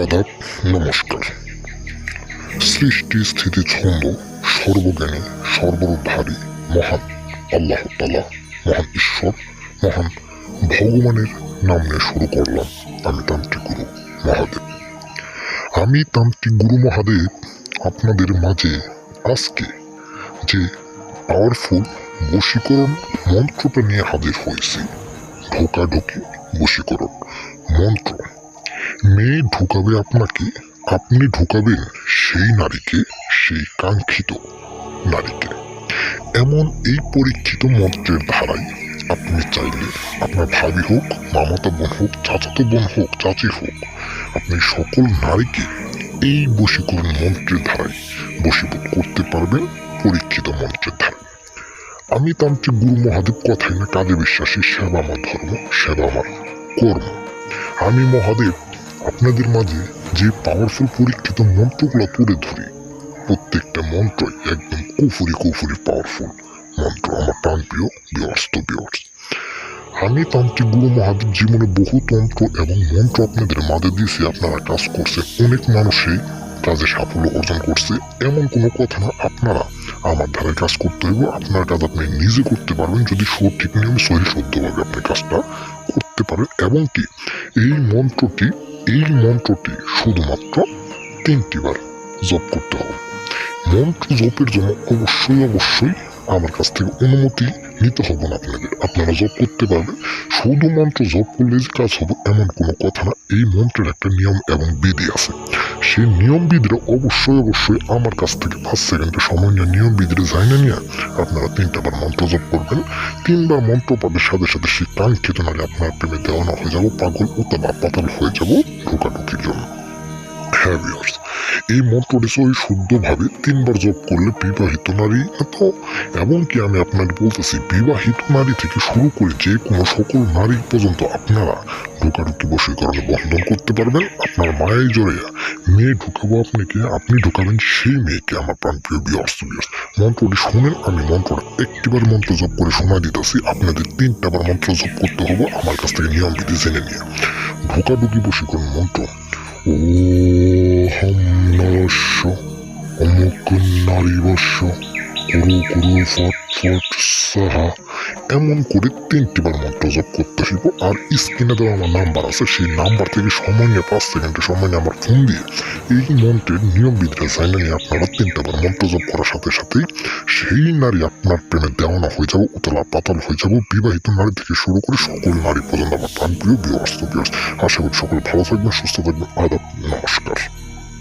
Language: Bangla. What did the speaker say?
আদাব, নমস্কার। সৃষ্টি স্থিতি ছন্দ সর্বজ্ঞানী সর্বরূপধারী মহান আল্লাহ তাআলা, মহান ঈশ্বর, মহান ভগবানের নাম নিয়ে শুরু করলাম আমি তান্ত্রিক গুরু মহাদেব। আমি তান্ত্রিক গুরু মহাদেব আপনাদের মাঝে আজকে যে পাওয়ারফুল বশীকরণ মন্ত্রটা নিয়ে হাজির হয়েছি। ঢোকাঢুকি বশীকরণ মন্ত্র। মেয়ে ঢুকাবে আপনাকে, আপনি ঢুকাবেন সেই নারীকে, সেই কাঙ্ক্ষিত নারীকে। এমন এই পরীক্ষিত মন্ত্রের ধারায় আপনি চাইলে আপনার ভাবি হোক, মামাতো বোন হোক, চাচাতো বোন হোক, চাচি হোক, আপনি সকল নারীকে এই বশীকরণ মন্ত্রের ধারায় বশীভূত করতে পারবেন পরীক্ষিত মন্ত্রের ধারায়। আমি তান্ত্রিক গুরু মহাদেব কথায় না কাজে বিশ্বাসী। সেবা আমার ধর্ম, সেবা আমার কর্ম। আমি মহাদেব আপনাদের মাঝে যে পাওয়ারফুল পরীক্ষিত মন্ত্রগুলো তুলে ধরি, প্রত্যেকটা মন্ত্রই একদম কুফুরি পাওয়ারফুল মন্ত্র। আমার প্রাণপ্রিয় ভিউয়ার্স, আমি তান্ত্রিক গুরু মহাদেব জীবনে বহু তন্ত্র এবং মন্ত্র আপনাদের মাঝে দিয়েছি। আপনারা কাজ করছে, অনেক মানুষই কাজে সাফল্য অর্জন করছে। এমন কোনো কথা না, আপনারা আমার ধারে কাজ করতে হইব। আপনার কাজ আপনি নিজে করতে পারবেন যদি সঠিক নিয়মে সহিশুদ্ধভাবে আপনি কাজটা করতে পারেন। এবং কি এই মন্ত্রটি শুধুমাত্র 3টি বার জপ করতে হবে। মন্ত্র জপের জন্য অবশ্যই আমার কাছ থেকে অনুমতি নিতে হবে না আপনাদের। আপনারা জপ করতে পারবেন। শুধু মন্ত্র জপ করলে যে কাজ হবে এমন কোনো কথা না। এই মন্ত্রের একটা নিয়ম এবং বিধি আছে। সেই নিয়ম বিধিটা অবশ্যই আমার কাছ থেকে 5 সেকেন্ডের সময় নিয়ে নিয়ম বিধিটা জানিয়ে নিয়ে আপনারা 3টা বার মন্ত্র জপ করবেন। 3বার মন্ত্র পাবের সাথে সাথে সেই কাঙ্ক্ষিত নারী আপনার প্রেমে দেওয়ানো হয়ে যাব, পাগল অথবা পাতাল হয়ে যাব ঢোকাঢুকির জন্য। হ্যাঁ ভিউয়ার্স, এই মন্ত্রটি শুদ্ধভাবে 3বার জপ করলে বিবাহিত নারী তো, এমনকি আমি আপনাকে বলতেছি বিবাহিত নারী থেকে শুরু করে যে কোনো সকল নারী পর্যন্ত আপনারা ঢোকাঢুকি বশীকরণে বন্ধন করতে পারবেন। আপনার মায়ের জোরে মেয়ে ঢুকাবো আপনাকে, আপনি ঢুকাবেন সেই মেয়েকে। আমার প্রাণপ্রিয় ভিউয়ার্স, মন্ত্রটি শুনেন। আমি মন্ত্রটা একটিবার মন্ত্র জপ করে শোনা দিতেছি, আপনাদের 3টা বার মন্ত্র জপ করতে হবে আমার কাছ থেকে নিয়ম বিধি জেনে নিয়ে। ঢোকাঢুকি বশীকরণ মন্ত্র। ওহম নরস্য অমুক নারীবস্য কুরু ফট সাহা, এমন করে 3টি বার মন্ত্র জপ করতে হইব। আর স্ক্রিনে দেওয়া আমার নাম্বার আছে, সেই নাম্বার থেকে সময় নিয়ে 5 সেকেন্ডের সময় নিয়ে আমার ফোন দিয়ে এই মন্ত্রের নিয়ম বিধিটা জানিয়ে নিয়ে আপনারা 3টা বার মন্ত্র জপ করার সাথে সাথেই সেই নারী আপনার প্রেমে দেওয়ানা হয়ে যাব, উতলা পাতাল হয়ে যাব। বিবাহিত নারী থেকে শুরু করে সকল নারী পর্যন্ত। আমার প্রাণপ্রিয় ভিউয়ার্স, আশা করি সকলে ভালো থাকবেন, সুস্থ থাকবেন। আদাব, নমস্কার।